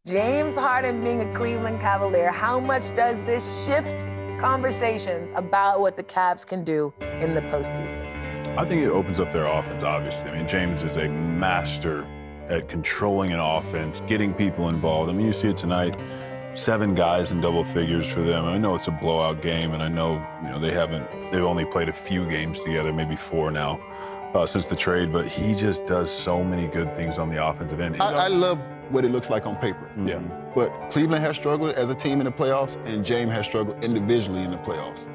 James Harden being a Cleveland Cavalier, how much does this shift conversations about what the Cavs can do in the postseason? I think it opens up their offense, obviously. I mean, James is a master at controlling an offense, getting people involved. I mean, you see it tonight, 7 guys in double figures for them. I know it's a blowout game, and I know, they've only played a few games together, maybe 4 now, since the trade, but he just does so many good things on the offensive end. I love what it looks like on paper. Yeah. But Cleveland has struggled as a team in the playoffs, and James has struggled individually in the playoffs.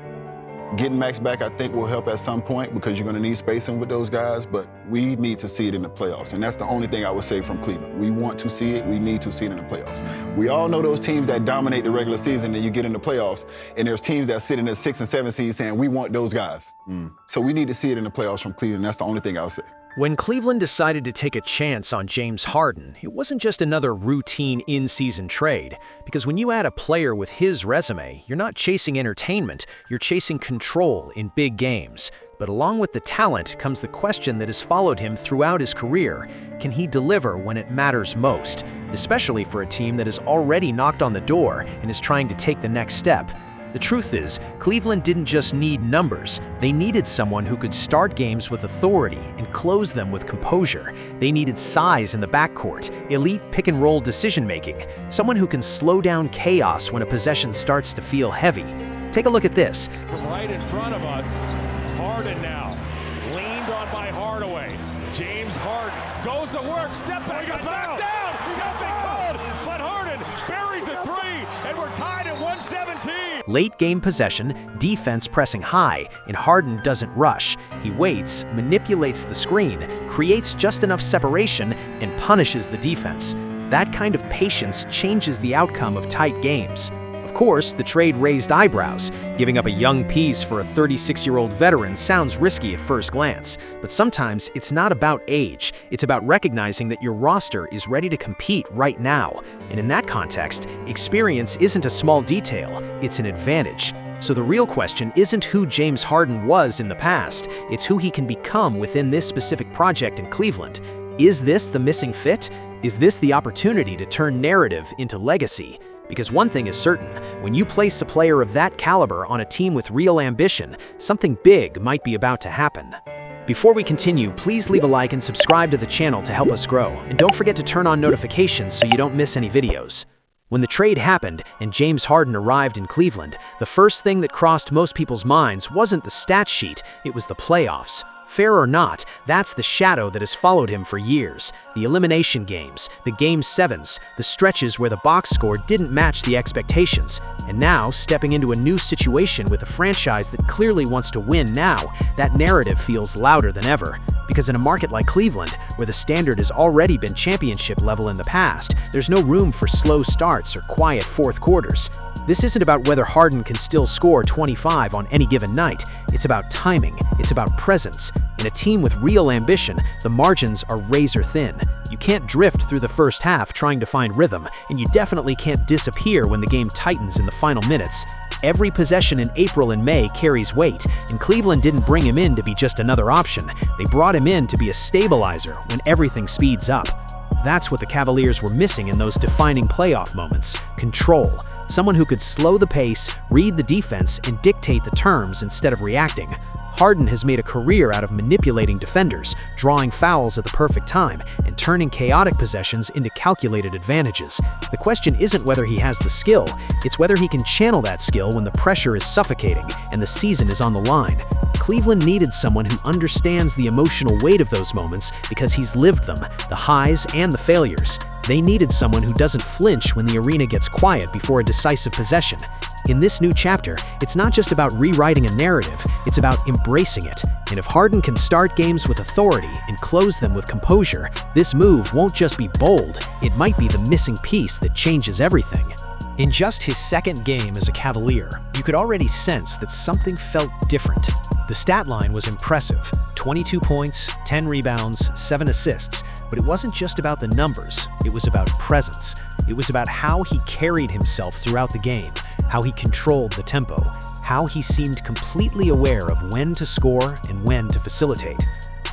Getting Max back, I think, will help at some point because you're going to need spacing with those guys, but we need to see it in the playoffs, and that's the only thing I would say from Cleveland. We want to see it. We need to see it in the playoffs. We all know those teams that dominate the regular season, and you get in the playoffs, and there's teams that sit in the 6 and 7 seed saying, we want those guys. So we need to see it in the playoffs from Cleveland. That's the only thing I would say. When Cleveland decided to take a chance on James Harden, it wasn't just another routine in-season trade, because when you add a player with his resume, you're not chasing entertainment, you're chasing control in big games. But along with the talent comes the question that has followed him throughout his career. Can he deliver when it matters most, especially for a team that has already knocked on the door and is trying to take the next step? The truth is, Cleveland didn't just need numbers. They needed someone who could start games with authority and close them with composure. They needed size in the backcourt, elite pick-and-roll decision-making, someone who can slow down chaos when a possession starts to feel heavy. Take a look at this. Right in front of us, Harden now, leaned on by Hardaway. James Harden goes to work, step back, back down, nothing called, but Harden buries the 3, and we're tied at 117. Late game possession, defense pressing high, and Harden doesn't rush. He waits, manipulates the screen, creates just enough separation, and punishes the defense. That kind of patience changes the outcome of tight games. Of course, the trade raised eyebrows. Giving up a young piece for a 36-year-old veteran sounds risky at first glance, but sometimes it's not about age. It's about recognizing that your roster is ready to compete right now. And in that context, experience isn't a small detail, it's an advantage. So the real question isn't who James Harden was in the past, it's who he can become within this specific project in Cleveland. Is this the missing fit? Is this the opportunity to turn narrative into legacy? Because one thing is certain, when you place a player of that caliber on a team with real ambition, something big might be about to happen. Before we continue, please leave a like and subscribe to the channel to help us grow, and don't forget to turn on notifications so you don't miss any videos. When the trade happened and James Harden arrived in Cleveland, the first thing that crossed most people's minds wasn't the stat sheet, it was the playoffs. Fair or not, that's the shadow that has followed him for years. The elimination games, the Game 7s, the stretches where the box score didn't match the expectations. And now, stepping into a new situation with a franchise that clearly wants to win now, that narrative feels louder than ever. Because in a market like Cleveland, where the standard has already been championship level in the past, there's no room for slow starts or quiet fourth quarters. This isn't about whether Harden can still score 25 on any given night. It's about timing. It's about presence. In a team with real ambition, the margins are razor thin. You can't drift through the first half trying to find rhythm, and you definitely can't disappear when the game tightens in the final minutes. Every possession in April and May carries weight, and Cleveland didn't bring him in to be just another option. They brought him in to be a stabilizer when everything speeds up. That's what the Cavaliers were missing in those defining playoff moments: control. Someone who could slow the pace, read the defense, and dictate the terms instead of reacting. Harden has made a career out of manipulating defenders, drawing fouls at the perfect time, and turning chaotic possessions into calculated advantages. The question isn't whether he has the skill, it's whether he can channel that skill when the pressure is suffocating and the season is on the line. Cleveland needed someone who understands the emotional weight of those moments because he's lived them, the highs and the failures. They needed someone who doesn't flinch when the arena gets quiet before a decisive possession. In this new chapter, it's not just about rewriting a narrative, it's about embracing it. And if Harden can start games with authority and close them with composure, this move won't just be bold, it might be the missing piece that changes everything. In just his second game as a Cavalier, you could already sense that something felt different. The stat line was impressive: 22 points, 10 rebounds, 7 assists. But it wasn't just about the numbers, it was about presence. It was about how he carried himself throughout the game, how he controlled the tempo, how he seemed completely aware of when to score and when to facilitate.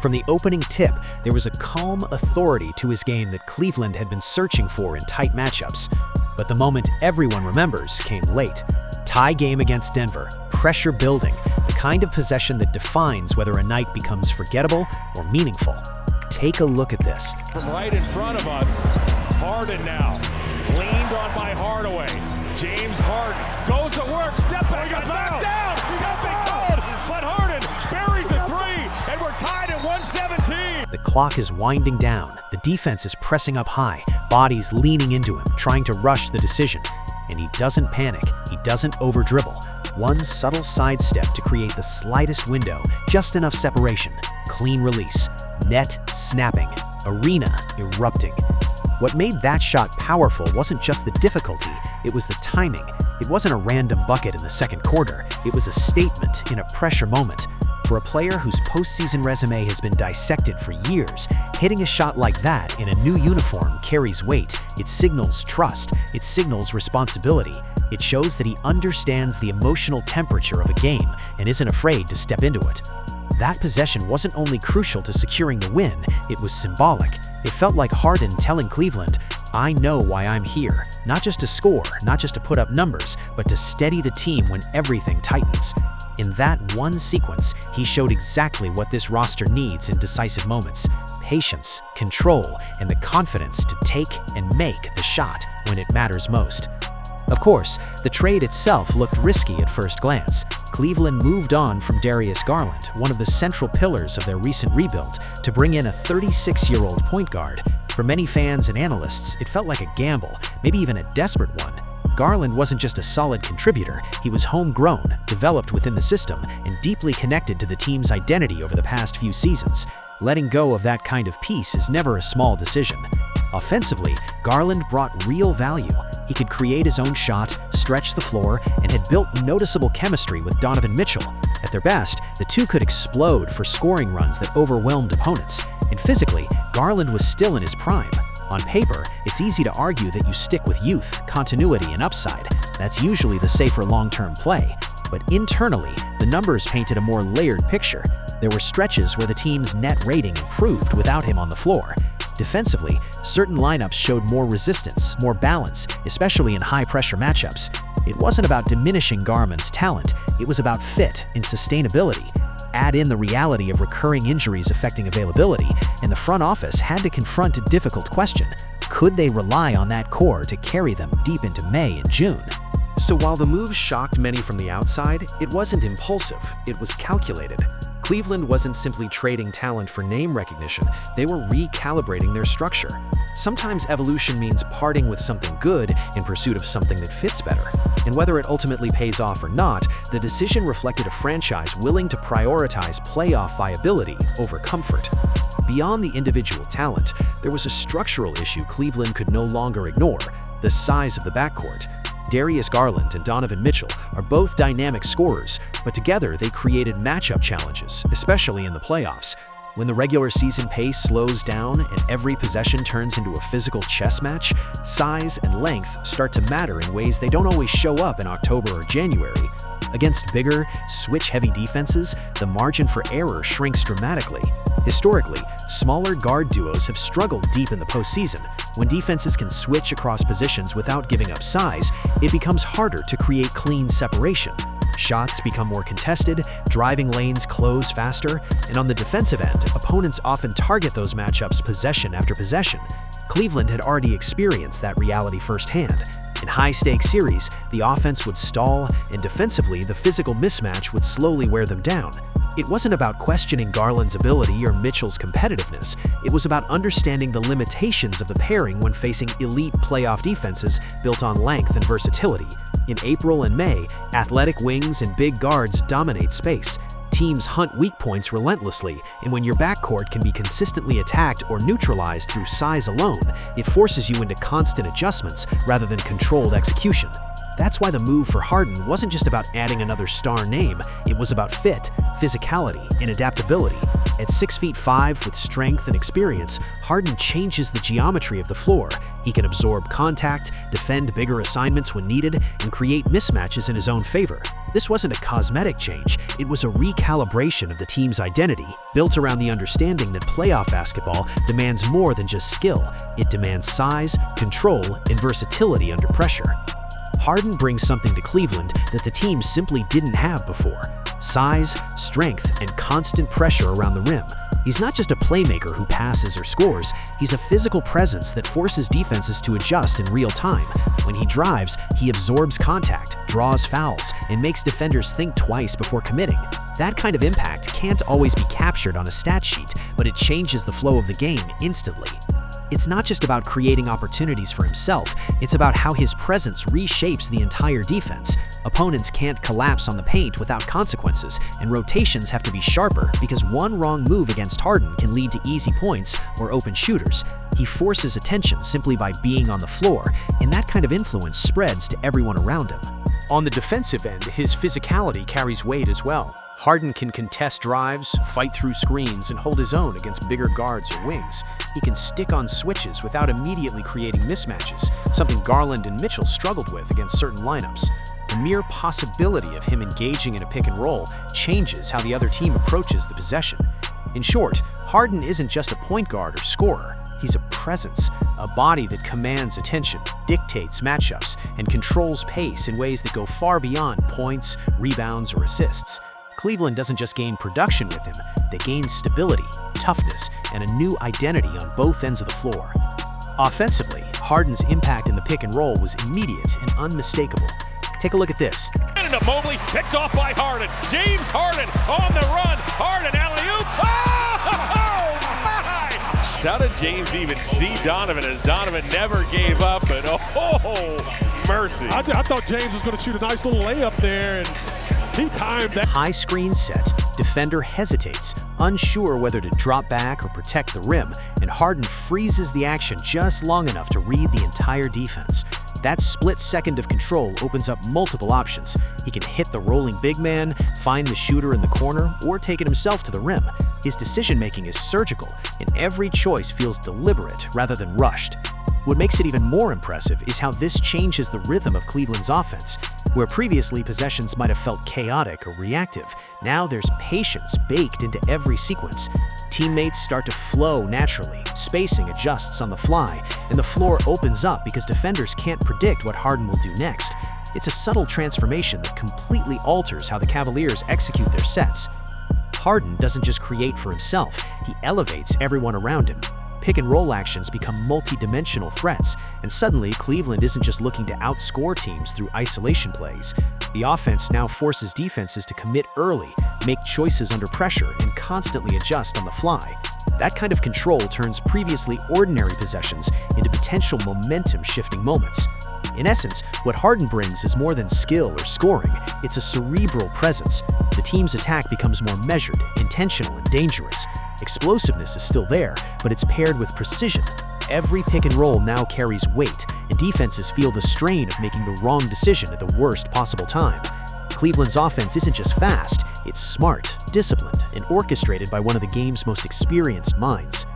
From the opening tip, there was a calm authority to his game that Cleveland had been searching for in tight matchups. But the moment everyone remembers came late. Tie game against Denver, pressure building, the kind of possession that defines whether a night becomes forgettable or meaningful. Take a look at this. From right in front of us, Harden now, leaned on by Hardaway. James Harden goes to work, step back, back down, nothing good, but Harden buries the three, and we're tied at 117. The clock is winding down, the defense is pressing up high, bodies leaning into him, trying to rush the decision. And he doesn't panic, he doesn't over-dribble. One subtle sidestep to create the slightest window, just enough separation. Clean release, net snapping, arena erupting. What made that shot powerful wasn't just the difficulty, it was the timing. It wasn't a random bucket in the second quarter, it was a statement in a pressure moment. For a player whose postseason resume has been dissected for years, hitting a shot like that in a new uniform carries weight. It signals trust, it signals responsibility. It shows that he understands the emotional temperature of a game and isn't afraid to step into it. That possession wasn't only crucial to securing the win, it was symbolic. It felt like Harden telling Cleveland, I know why I'm here. Not just to score, not just to put up numbers, but to steady the team when everything tightens. In that one sequence, he showed exactly what this roster needs in decisive moments: patience, control, and the confidence to take and make the shot when it matters most. Of course, the trade itself looked risky at first glance. Cleveland moved on from Darius Garland, one of the central pillars of their recent rebuild, to bring in a 36-year-old point guard. For many fans and analysts, it felt like a gamble, maybe even a desperate one. Garland wasn't just a solid contributor, he was homegrown, developed within the system, and deeply connected to the team's identity over the past few seasons. Letting go of that kind of piece is never a small decision. Offensively, Garland brought real value. He could create his own shot, stretch the floor, and had built noticeable chemistry with Donovan Mitchell. At their best, the two could explode for scoring runs that overwhelmed opponents. And physically, Garland was still in his prime. On paper, it's easy to argue that you stick with youth, continuity, and upside. That's usually the safer long-term play. But internally, the numbers painted a more layered picture. There were stretches where the team's net rating improved without him on the floor. Defensively, certain lineups showed more resistance, more balance, especially in high-pressure matchups. It wasn't about diminishing Garland's talent, it was about fit and sustainability. Add in the reality of recurring injuries affecting availability, and the front office had to confront a difficult question. Could they rely on that core to carry them deep into May and June? So while the move shocked many from the outside, it wasn't impulsive, it was calculated. Cleveland wasn't simply trading talent for name recognition, they were recalibrating their structure. Sometimes evolution means parting with something good in pursuit of something that fits better. And whether it ultimately pays off or not, the decision reflected a franchise willing to prioritize playoff viability over comfort. Beyond the individual talent, there was a structural issue Cleveland could no longer ignore: the size of the backcourt. Darius Garland and Donovan Mitchell are both dynamic scorers, but together they created matchup challenges, especially in the playoffs. When the regular season pace slows down and every possession turns into a physical chess match, size and length start to matter in ways they don't always show up in October or January. Against bigger, switch-heavy defenses, the margin for error shrinks dramatically. Historically, smaller guard duos have struggled deep in the postseason. When defenses can switch across positions without giving up size, it becomes harder to create clean separation. Shots become more contested, driving lanes close faster, and on the defensive end, opponents often target those matchups possession after possession. Cleveland had already experienced that reality firsthand. In high-stakes series, the offense would stall, and defensively, the physical mismatch would slowly wear them down. It wasn't about questioning Garland's ability or Mitchell's competitiveness. It was about understanding the limitations of the pairing when facing elite playoff defenses built on length and versatility. In April and May, athletic wings and big guards dominate space. Teams hunt weak points relentlessly, and when your backcourt can be consistently attacked or neutralized through size alone, it forces you into constant adjustments rather than controlled execution. That's why the move for Harden wasn't just about adding another star name, it was about fit, physicality, and adaptability. At 6'5" with strength and experience, Harden changes the geometry of the floor. He can absorb contact, defend bigger assignments when needed, and create mismatches in his own favor. This wasn't a cosmetic change, it was a recalibration of the team's identity, built around the understanding that playoff basketball demands more than just skill. It demands size, control, and versatility under pressure. Harden brings something to Cleveland that the team simply didn't have before: size, strength, and constant pressure around the rim. He's not just a playmaker who passes or scores, he's a physical presence that forces defenses to adjust in real time. When he drives, he absorbs contact, draws fouls, and makes defenders think twice before committing. That kind of impact can't always be captured on a stat sheet, but it changes the flow of the game instantly. It's not just about creating opportunities for himself, it's about how his presence reshapes the entire defense. Opponents can't collapse on the paint without consequences, and rotations have to be sharper because one wrong move against Harden can lead to easy points or open shooters. He forces attention simply by being on the floor, and that kind of influence spreads to everyone around him. On the defensive end, his physicality carries weight as well. Harden can contest drives, fight through screens, and hold his own against bigger guards or wings. He can stick on switches without immediately creating mismatches, something Garland and Mitchell struggled with against certain lineups. The mere possibility of him engaging in a pick and roll changes how the other team approaches the possession. In short, Harden isn't just a point guard or scorer. He's a presence, a body that commands attention, dictates matchups, and controls pace in ways that go far beyond points, rebounds, or assists. Cleveland doesn't just gain production with him, they gain stability, toughness, and a new identity on both ends of the floor. Offensively, Harden's impact in the pick and roll was immediate and unmistakable. Take a look at this. Into Mobley, picked off by Harden. James Harden on the run. Harden alley-oop. Oh, my! How did James even see Donovan, as Donovan never gave up? But oh, mercy. I thought James was going to shoot a nice little layup there, and he timed that. High screen set, defender hesitates, unsure whether to drop back or protect the rim, and Harden freezes the action just long enough to read the entire defense. That split second of control opens up multiple options. He can hit the rolling big man, find the shooter in the corner, or take it himself to the rim. His decision-making is surgical, and every choice feels deliberate rather than rushed. What makes it even more impressive is how this changes the rhythm of Cleveland's offense. Where previously possessions might have felt chaotic or reactive, now there's patience baked into every sequence. Teammates start to flow naturally, spacing adjusts on the fly, and the floor opens up because defenders can't predict what Harden will do next. It's a subtle transformation that completely alters how the Cavaliers execute their sets. Harden doesn't just create for himself, he elevates everyone around him. Pick and roll actions become multi-dimensional threats, and suddenly Cleveland isn't just looking to outscore teams through isolation plays. The offense now forces defenses to commit early, make choices under pressure, and constantly adjust on the fly. That kind of control turns previously ordinary possessions into potential momentum-shifting moments. In essence, what Harden brings is more than skill or scoring, it's a cerebral presence. The team's attack becomes more measured, intentional, and dangerous. Explosiveness is still there, but it's paired with precision. Every pick and roll now carries weight, and defenses feel the strain of making the wrong decision at the worst possible time. Cleveland's offense isn't just fast, it's smart, disciplined, and orchestrated by one of the game's most experienced minds.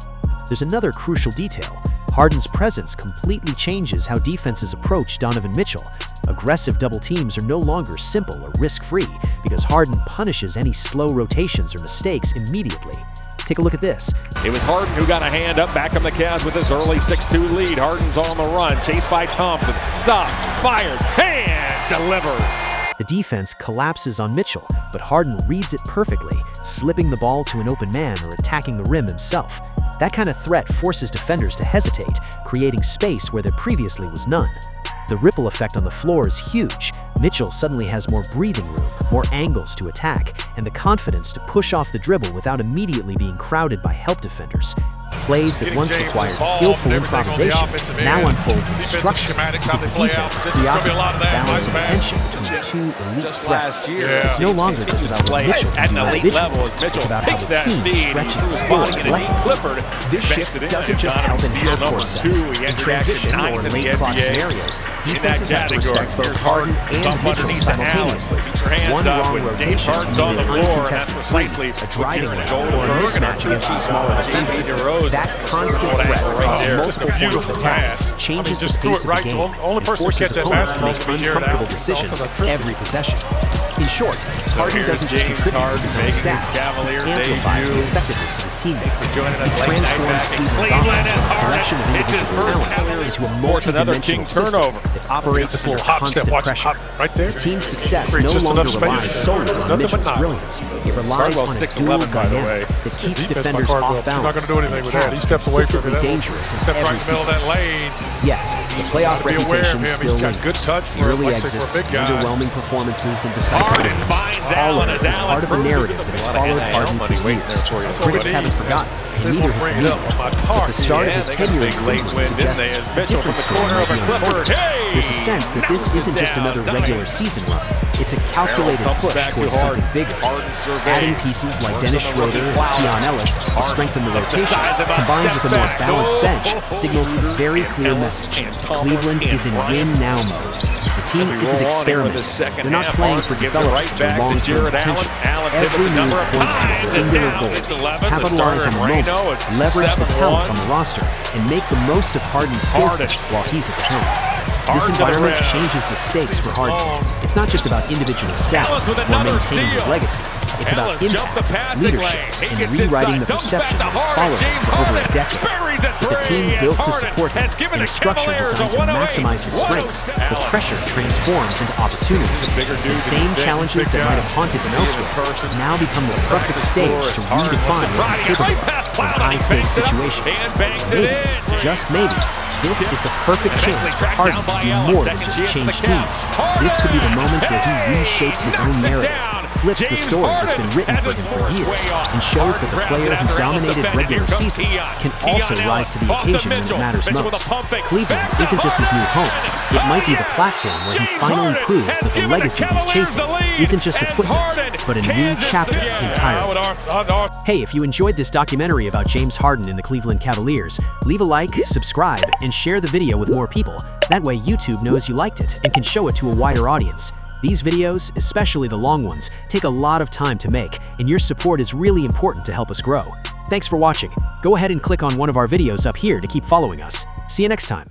There's another crucial detail. Harden's presence completely changes how defenses approach Donovan Mitchell. Aggressive double teams are no longer simple or risk-free because Harden punishes any slow rotations or mistakes immediately. Take a look at this. It was Harden who got a hand up back on the Cavs with his early 6-2 lead. Harden's on the run, chased by Thompson. Stopped, fired, and delivers. The defense collapses on Mitchell, but Harden reads it perfectly, slipping the ball to an open man or attacking the rim himself. That kind of threat forces defenders to hesitate, creating space where there previously was none. The ripple effect on the floor is huge. Mitchell suddenly has more breathing room, more angles to attack, and the confidence to push off the dribble without immediately being crowded by help defenders. Plays that once required skillful improvisation now unfold with structure because the defense is preoccupied with balancing attention between two elite threats. It's no longer just about what Mitchell can do individually, it's about how the team stretches the floor collectively. This shift doesn't just help in half-court sets, in transition or late clock scenarios. Defenses have to respect both Harden and Mitchell simultaneously. One wrong rotation can mean an uncontested three, a driving lane, or a mismatch against a smaller defender. That constant threat across multiple points of attack changes the pace of the game and forces opponents to make uncomfortable decisions every possession. In short, Harden doesn't just contribute with his own stats, he amplifies the effectiveness of his teammates. He transforms Cleveland's offense from a collection of individual talents into a multi-dimensional system that operates under constant pressure. The team's success no longer relies solely on Mitchell's brilliance. It relies on a dual dynamic that keeps defenders off balance and the Cavs consistently dangerous in every sequence. Yes, the playoff reputation still lingers. Early exits, underwhelming performances, and decisive games, all of it is part of a narrative that has followed Harden for years. Critics haven't forgotten, and neither has the media. But the start of his tenure in Cleveland suggests a different story might be unfolding. There's a sense that this isn't just another regular season run. It's a calculated push towards something bigger. Adding pieces like Dennis Schroeder and Keon Ellis to strengthen the rotation, combined with a more balanced bench, signals a very clear message. Cleveland is in win-now mode. The team isn't experimenting. They're not playing for development or long-term potential. Every move points to a singular goal. Capitalize on the moment, leverage the talent on the roster, and make the most of Harden's skill set while he's at the helm. This environment changes the stakes for Harden. It's not just about individual stats or maintaining his legacy. It's about impact, leadership, and rewriting the perception of his followers for over a decade. With a team built to support him and a structure designed to maximize his strengths, the pressure transforms into opportunity. The same challenges that might have haunted him elsewhere now become the perfect stage to redefine what he's capable of in high-stakes situations. Maybe, just maybe, this is the perfect chance for Harden to do more than just change teams. This could be the moment where he reshapes his own narrative, flips the story that's been written for him for years, and shows that the player who dominated regular seasons can also rise to the occasion when it matters most. Cleveland isn't just his new home. It might be the platform where he finally proves that the legacy he's chasing isn't just a footnote, but a new chapter entirely. Hey, if you enjoyed this documentary about James Harden and the Cleveland Cavaliers, leave a like, subscribe, and share the video with more people. That way YouTube knows you liked it and can show it to a wider audience. These videos, especially the long ones, take a lot of time to make, and your support is really important to help us grow. Thanks for watching. Go ahead and click on one of our videos up here to keep following us. See you next time.